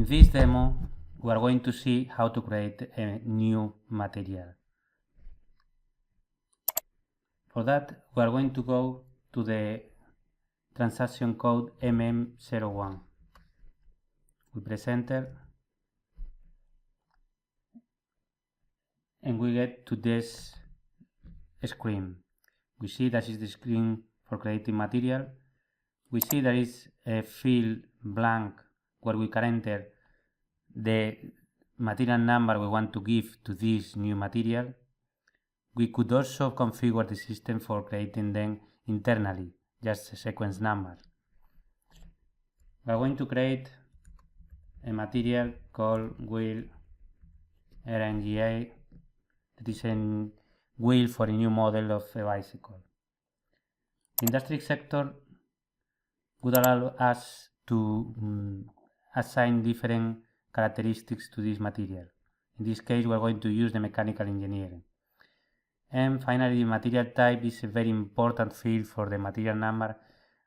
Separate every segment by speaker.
Speaker 1: this demo, we are going to see how to create a new material. For that, we are going to go to the transaction code MM01. We press enter and we get to this screen. We see that is the screen for creating material. We see there is a field blank where we can enter the material number we want to give to this new material. We could also configure the system for creating them internally, just a sequence number. We are going to create a material called wheel RNGA. That is a wheel for a new model of a bicycle. The industry sector would allow us to assign different characteristics to this material. In this case, we are going to use the mechanical engineering. And finally, the material type is a very important field for the material number,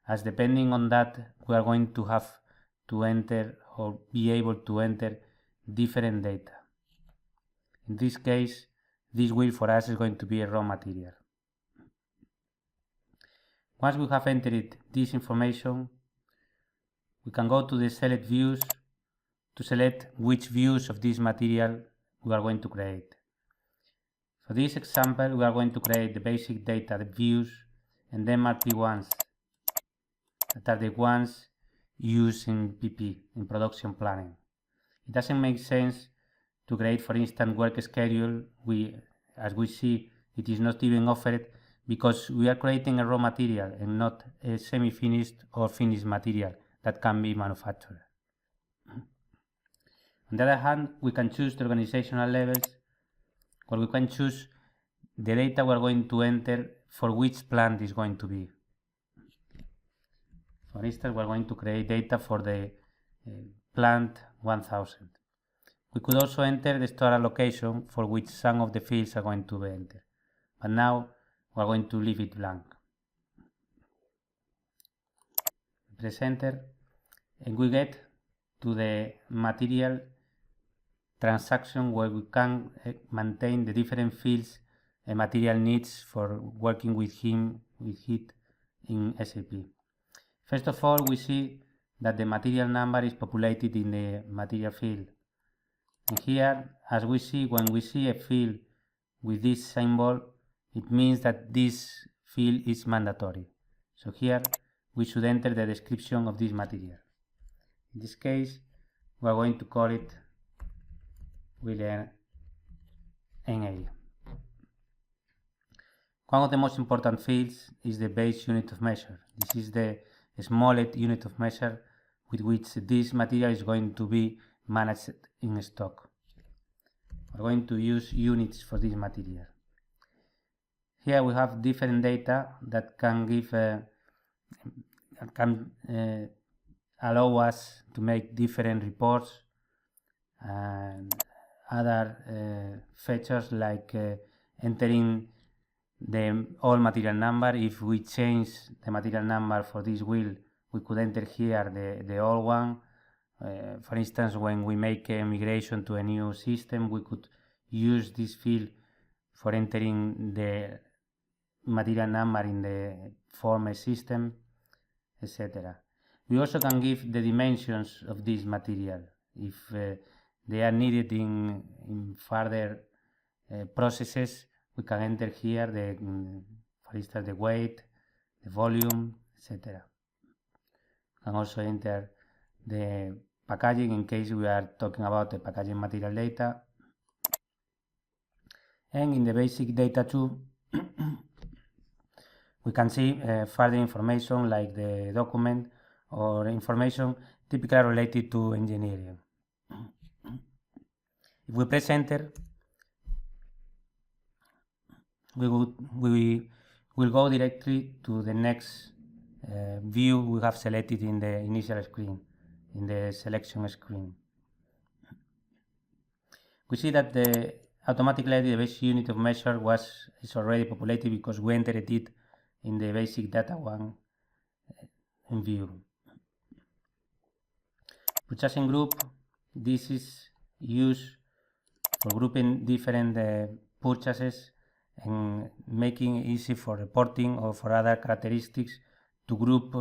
Speaker 1: as depending on that, we are going to have to enter or be able to enter different data. In this case, this wheel for us is going to be a raw material. Once we have entered this information, we can go to the select views to select which views of this material we are going to create. For this example, we are going to create the basic data, the views, and then multi-ones, that are the ones used in PP, in production planning. It doesn't make sense to create, for instance, work schedule. As we see, it is not even offered because we are creating a raw material and not a semi-finished or finished material that can be manufactured. On the other hand, we can choose the organizational levels, where we can choose the data we are going to enter for which plant is going to be. For instance, we are going to create data for the plant 1000. We could also enter the store allocation for which some of the fields are going to be entered. But now we are going to leave it blank. Press enter and we get to the material transaction where we can maintain the different fields a material needs for working with it in SAP. First of all, we see that the material number is populated in the material field. And here, as we see, when we see a field with this symbol, it means that this field is mandatory. So here, we should enter the description of this material. In this case, we are going to call it wheel NA. One of the most important fields is the base unit of measure. This is the smallest unit of measure with which this material is going to be managed in stock. We're going to use units for this material. Here we have different data that can give allow us to make different reports and other features like entering the old material number. If we change the material number for this wheel, we could enter here the old one. For instance, when we make a migration to a new system, we could use this field for entering the material number in the former system, etc. We also can give the dimensions of this material if they are needed in further processes. We can enter here for instance, the weight, the volume, etc. We can also enter the packaging in case we are talking about the packaging material data. And in the basic data too, we can see further information like the document or information typically related to engineering. If we press enter, we will go directly to the next view we have selected in the initial screen, in the selection screen. We see that automatically the base unit of measure is already populated because we entered it in the basic data one in view. Purchasing group this is used for grouping different purchases and making it easy for reporting or for other characteristics to group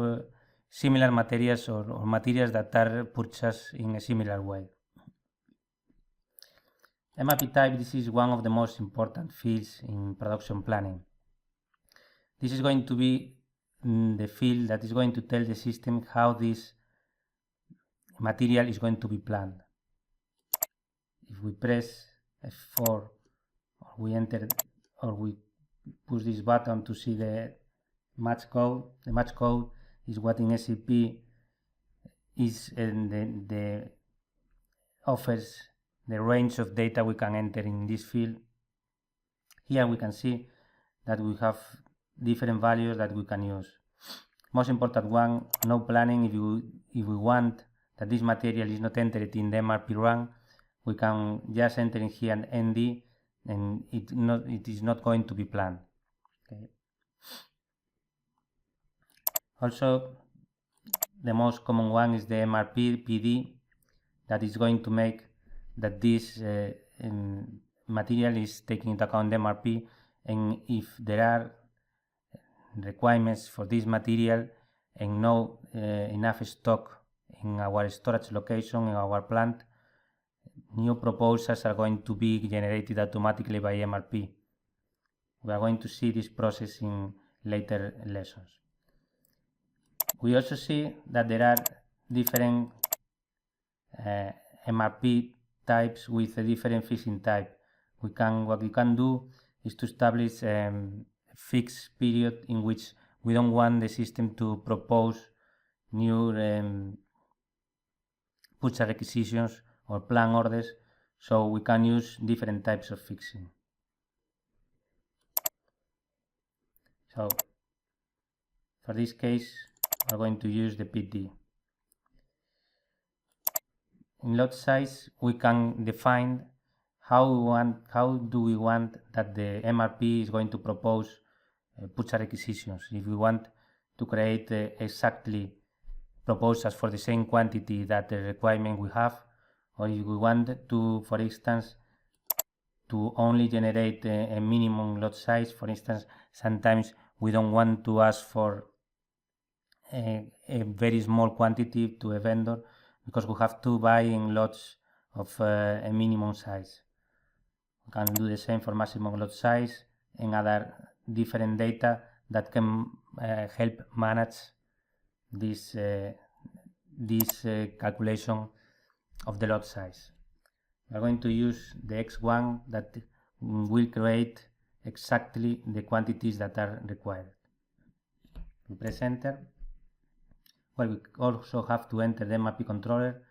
Speaker 1: similar materials or materials that are purchased in a similar way. MRP type, this is one of the most important fields in production planning. This is going to be the field that is going to tell the system how this material is going to be planned. If we press F4 or we enter or we push this button to see the match code, the match code is what in SAP is the offers the range of data we can enter in this field. Here we can see that we have different values that we can use. Most important one, no planning. If we want that this material is not entered in the MRP run, we can just enter in here an ND and it is not going to be planned. Okay. Also, the most common one is the MRP PD, that is going to make that this material is taking into account the MRP, and if there are requirements for this material and no enough stock in our storage location in our plant, new proposals are going to be generated automatically by MRP. We are going to see this process in later lessons. We also see that there are different MRP types with a different fixing type. What we can do is to establish a fixed period in which we don't want the system to propose new purchase requisitions or plan orders, so we can use different types of fixing. So for this case, we're going to use the PD. In lot size, we can define how do we want that the MRP is going to propose purchase requisitions. If we want to create exactly proposals for the same quantity that the requirement we have, or if we want to, for instance, to only generate a minimum lot size. For instance, sometimes we don't want to ask for a very small quantity to a vendor because we have to buy in lots of a minimum size. We can do the same for maximum lot size and other different data that can help manage this calculation of the lot size. We are going to use the X1 that will create exactly the quantities that are required. We press enter. Well, we also have to enter the MRP controller.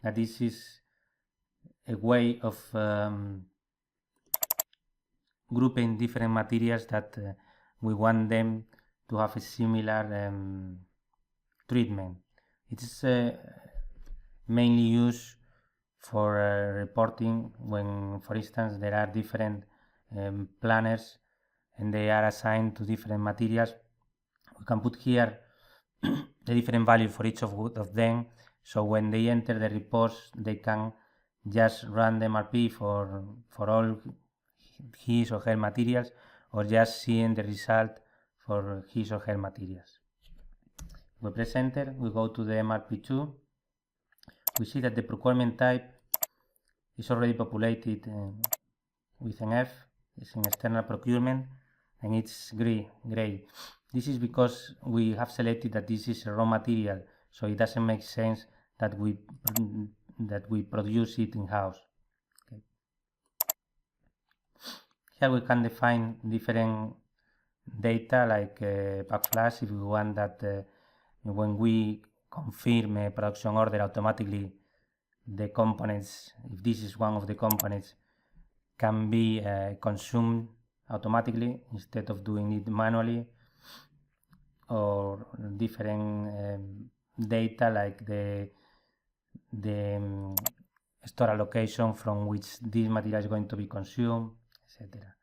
Speaker 1: That this is a way of grouping different materials that we want them to have a similar treatment. It is mainly used for reporting when, for instance, there are different planners and they are assigned to different materials. We can put here the different value for each of them, so when they enter the reports they can just run the MRP for all his or her materials, or just seeing the result for his or her materials. We press enter, we go to the MRP2. We see that the procurement type is already populated with an F. It's in external procurement and it's gray. This is because we have selected that this is a raw material, so it doesn't make sense that we produce it in-house. Okay. Here we can define different data like backflash if we want that when we confirm a production order automatically the components, if this is one of the components, can be consumed automatically instead of doing it manually, or different data like the store allocation from which this material is going to be consumed, etc.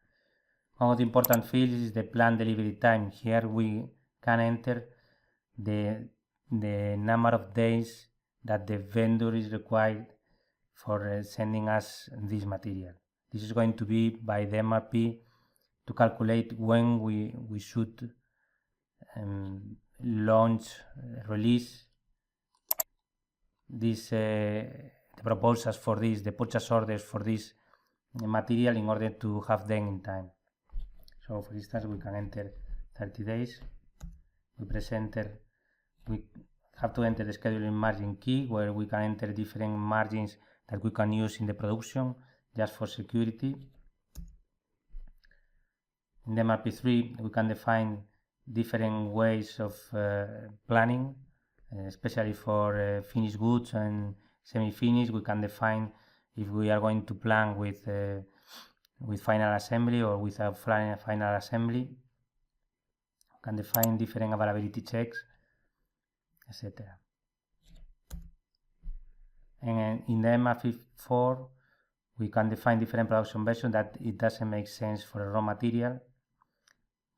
Speaker 1: One of the important fields is the planned delivery time. Here we can enter the number of days that the vendor is required for sending us this material. This is going to be by the MRP to calculate when we should launch, release this the proposals for this, the purchase orders for this material in order to have them in time. So for instance, we can enter 30 days. We have to enter the scheduling margin key, where we can enter different margins that we can use in the production just for security. In the MRP3, we can define different ways of planning, especially for finished goods and semi-finished. We can define if we are going to plan with final assembly or without final assembly. We can define different availability checks, etc. And in the MRP4, we can define different production versions that it doesn't make sense for a raw material.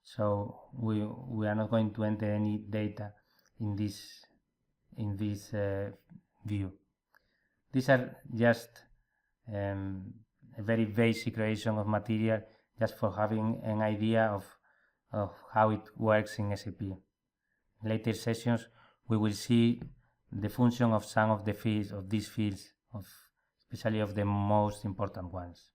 Speaker 1: So we are not going to enter any data in this view. These are just a very basic creation of material, just for having an idea of how it works in SAP. In later sessions, we will see the function of some of the fields, of these fields, especially of the most important ones.